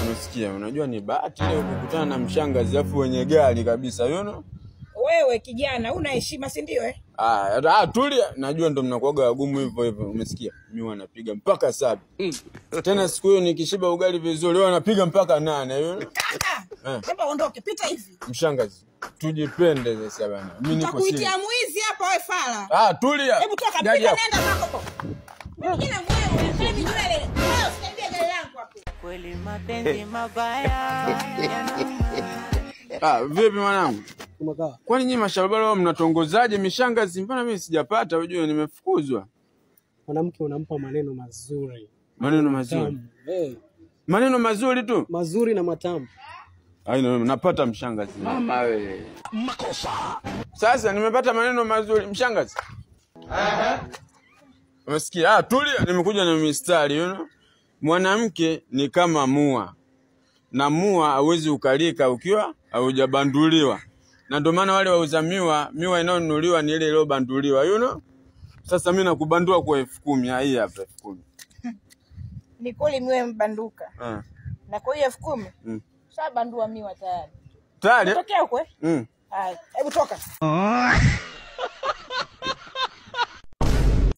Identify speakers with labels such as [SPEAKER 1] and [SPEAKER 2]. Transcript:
[SPEAKER 1] unasikia? Unajua ni bahati leo kukutana na mshangazi afu wenye gari kabisa, you know?
[SPEAKER 2] Wewe kijana una heshima si ndio eh?
[SPEAKER 1] Tulia, najua ndo mnakuaga wagumu hivyo hivyo, umesikia? Mimi wanapiga mpaka 7. Tena siku hiyo nikishiba ugali vizuri wao wanapiga mpaka 8, you know?
[SPEAKER 2] Hebu ondoke, pita hivi.
[SPEAKER 1] Mshangazi, tujipende sasa bana. Mimi niko siri.
[SPEAKER 2] Nitakuitia mwizi hapa wewe fala.
[SPEAKER 1] Tulia.
[SPEAKER 2] Hebu toka, pita nenda zako. Mimi na wewe unafanya nywele. Wewe usikaribie gari langu hapo.
[SPEAKER 3] Kweli mapenzi mabaya.
[SPEAKER 1] Vipi mwanangu? Kwani nyinyi mashalobalo wao mnatongozaje mishangazi? Mbona mimi sijapata, unajua nimefukuzwa.
[SPEAKER 4] Mwanamke unampa maneno mazuri.
[SPEAKER 1] Maneno mazuri. Maneno mazuri tu.
[SPEAKER 4] Mazuri na matamu.
[SPEAKER 1] Napata mshangazi. Mama wewe. Makosa. Sasa nimepata maneno mazuri mshangazi. Unasikia? Tulia, nimekuja na mistari, you know? Mwanamke ni kama mua. Na mua hauwezi ukalika ukiwa haujabanduliwa. Na ndio maana wale wauza miwa inayonunuliwa ni ile iliyobanduliwa, you know? Sasa mimi nakubandua kwa 10,000, hii hapa 10,000.
[SPEAKER 2] Ni kweli miwa mbanduka. Na kwa hiyo 10,000. Sasa bandua miwa tayari.
[SPEAKER 1] Tayari?
[SPEAKER 2] Unatokea huko eh? Hebu toka.